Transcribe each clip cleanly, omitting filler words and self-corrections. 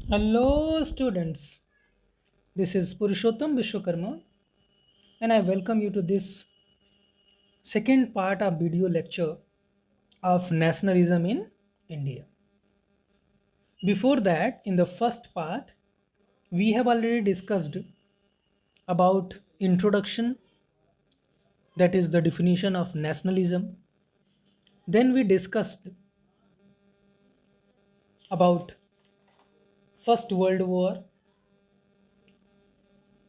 Hello, students. This is Purushottam Vishwakarma, and I welcome you to this second part of video lecture of nationalism in India. Before that, in the first part, we have already discussed about introduction, that is the definition of nationalism. Then we discussed about First World War,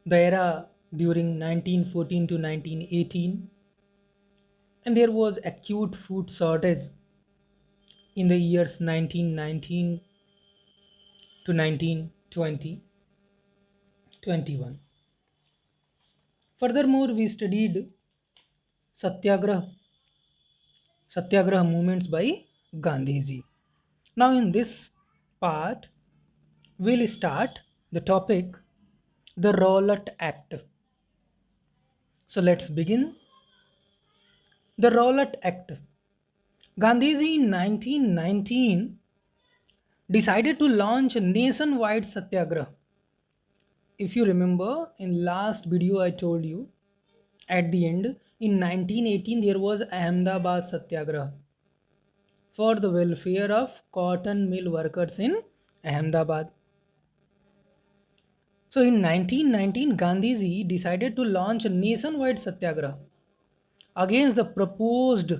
the era during 1914 to 1918, and there was acute food shortage in the years 1919 to 1920 21. Furthermore, we studied satyagrah satyagrah movements by Gandhiji. Now in this part we'll start the topic, the Rowlatt Act. So let's begin. The Rowlatt Act. Gandhiji in 1919 decided to launch a nationwide satyagrah. If you remember, in last video I told you at the end, in 1918 there was Ahmedabad Satyagraha for the welfare of cotton mill workers in Ahmedabad. So in 1919 Gandhiji decided to launch a nationwide satyagraha against the proposed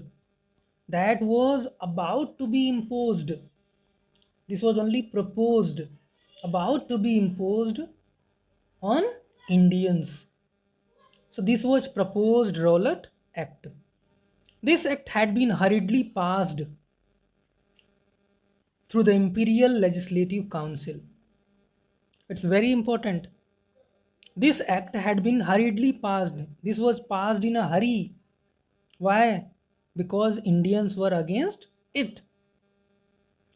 that was about to be imposed. This was only proposed, about to be imposed on Indians. So this was proposed Rowlatt Act. This act had been hurriedly passed through the Imperial Legislative Council. It's very important. This act had been hurriedly passed. This was passed in a hurry. Why? Because Indians were against it.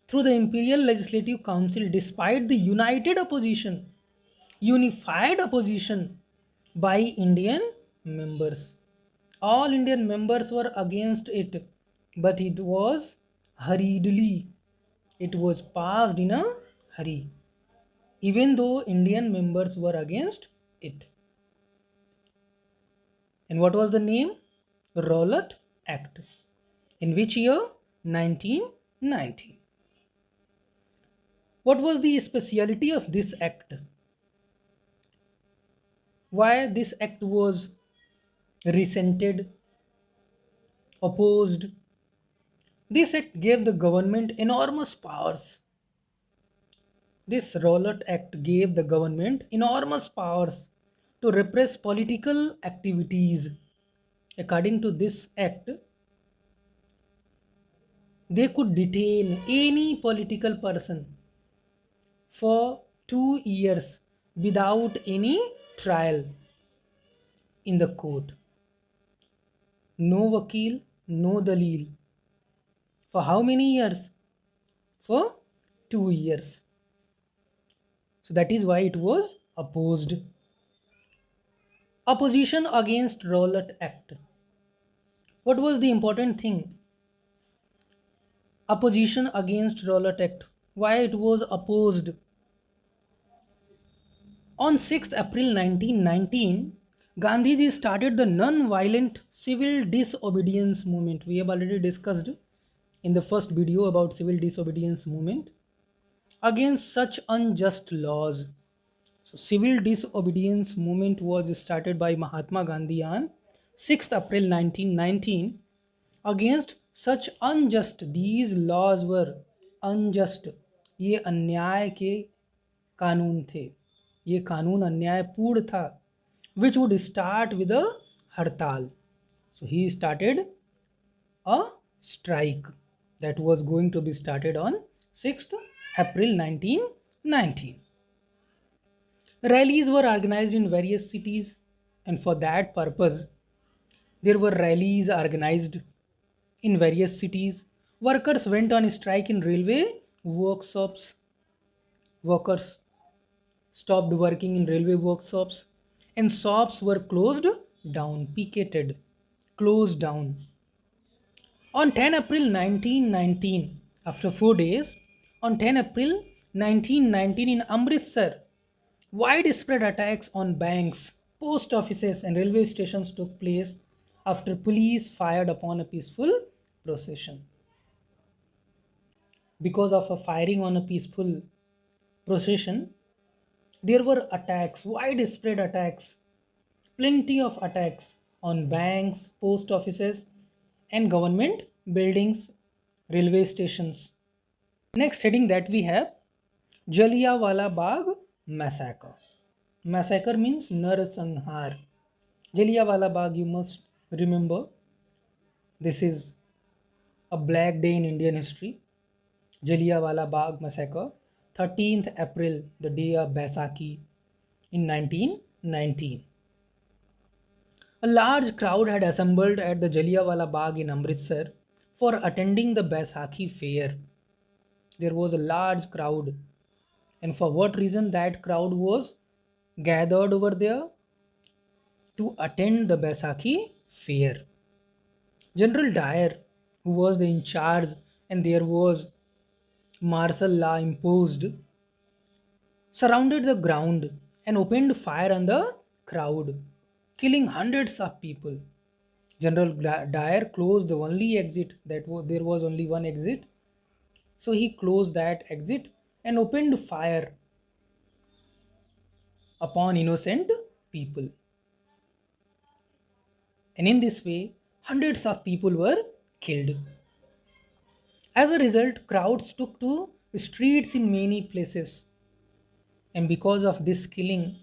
Through the Imperial Legislative Council, despite the unified opposition by Indian members. All Indian members were against it, but it was hurriedly. It was passed in a hurry, even though Indian members were against it. And what was the name? Rowlatt Act. In which year? 1919. What was the speciality of this act? Why this act was resented, opposed? This act gave the government enormous powers. This Rowlatt Act gave the government enormous powers to repress political activities. According to this act, they could detain any political person for 2 years without any trial in the court. No vakil, no dalil. For how many years? For 2 years. So that is why it was opposed. Opposition against Rowlatt Act. What was the important thing? Opposition against Rowlatt Act. Why it was opposed? On 6th April 1919, Gandhiji started the non-violent civil disobedience movement. We have already discussed in the first video about civil disobedience movement against such unjust laws. So civil disobedience movement was started by Mahatma Gandhi on 6th April 1919 against such unjust, these laws were unjust, ये अन्याय के कानून थे, ये कानून अन्यायपूर्ण था, which would start with a hartal. So he started a strike that was going to be started on 6th April 1919. Rallies were organized in various cities, and for that purpose, there were rallies organized in various cities. Workers went on strike in railway workshops. Workers stopped working in railway workshops, and shops were closed down, picketed, closed down. On 10 April 1919, after 4 days, on 10 April 1919 in Amritsar, widespread attacks on banks, post offices, and railway stations took place after police fired upon a peaceful procession. Because of a firing on a peaceful procession, there were attacks, widespread attacks, plenty of attacks on banks, post offices, and government buildings, railway stations. Next heading that we have Jallianwala Bagh massacre. Massacre means Narsanhar. Jallianwala Bagh, you must remember, this is a black day in Indian history. Jallianwala Bagh massacre, 13th April, the day of Baisakhi in 1919. A large crowd had assembled at the Jallianwala Bagh in Amritsar for attending the Baisakhi fair. There was a large crowd, and for what reason that crowd was gathered over there? To attend the Baisakhi fair. General Dyer, who was the in charge, and there was martial law imposed, surrounded the ground and opened fire on the crowd, killing hundreds of people. General Dyer closed the only exit, there was only one exit, so he closed that exit and opened fire upon innocent people. And in this way, hundreds of people were killed. As a result, crowds took to streets in many places, and because of this killing,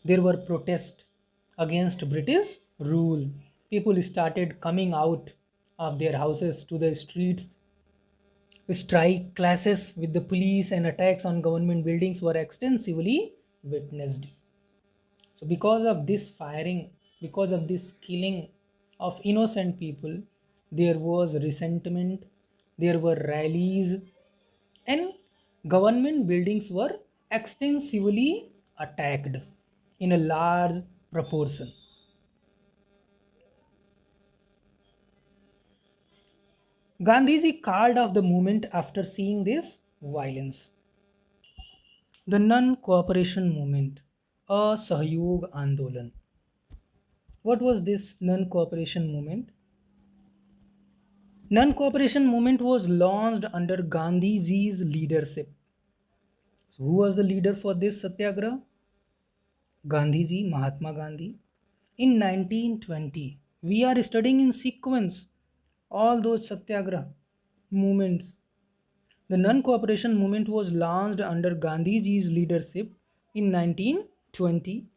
there were protests against British rule. People started coming out of their houses to the streets. Strike clashes with the police and attacks on government buildings were extensively witnessed. So, because of this firing, because of this killing of innocent people, there was resentment, there were rallies, and government buildings were extensively attacked in a large proportion. Gandhiji called off the movement after seeing this violence. The non-cooperation movement, Asahyog Andolan. What was this non-cooperation movement? Non-cooperation movement was launched under Gandhiji's leadership. So who was the leader for this satyagraha? Gandhiji, Mahatma Gandhi. In 1920, we are studying in sequence all those satyagraha movements. The non-cooperation movement was launched under Gandhiji's leadership in 1920.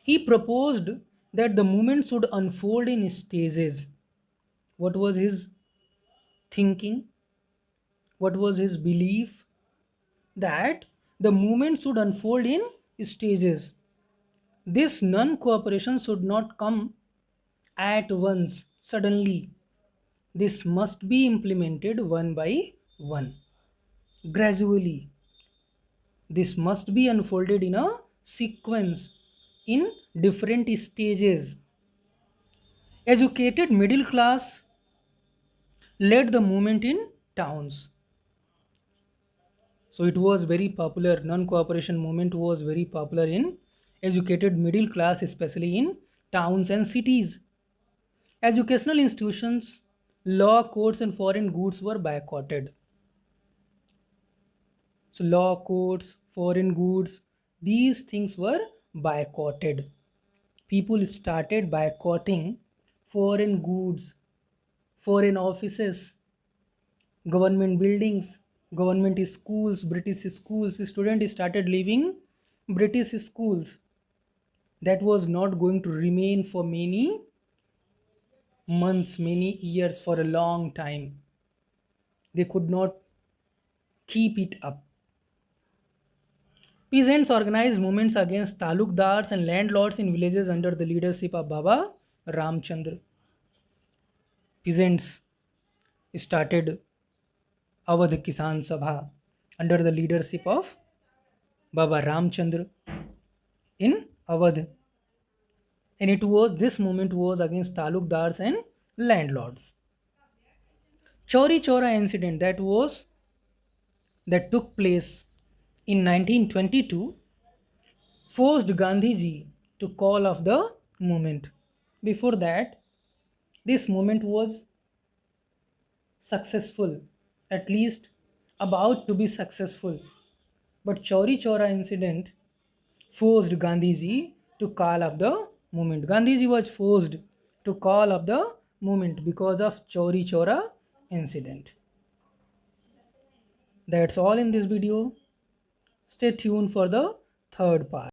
He proposed that the movement should unfold in stages. What was his thinking? What was his belief? That the movement should unfold in stages. This non cooperation should not come at once, suddenly. This must be implemented one by one, gradually. This must be unfolded in a sequence, in different stages. Educated middle class led the movement in towns. So it was very popular. Non-cooperation movement was very popular in educated middle class, especially in towns and cities. Educational institutions, law courts, and foreign goods were boycotted. So law courts, foreign goods, these things were boycotted. People started boycotting foreign goods, foreign offices, government buildings, government schools, British schools. Students started leaving British schools. That was not going to remain for many months, many years, for a long time. They could not keep it up. Peasants organized movements against talukdars and landlords in villages under the leadership of Baba Ramchandra. Peasants started Awadh Kisan Sabha under the leadership of Baba Ramchandra in Awadh. And this movement was against talukdars and landlords. Chauri Chora incident, that was that took place in 1922 forced Gandhiji to call off the movement. Before that, this movement was successful, at least about to be successful. But Chauri Chaura incident forced Gandhiji to call up the movement. Gandhiji was forced to call up the movement because of Chauri Chaura incident. That's all in this video. Stay tuned for the third part.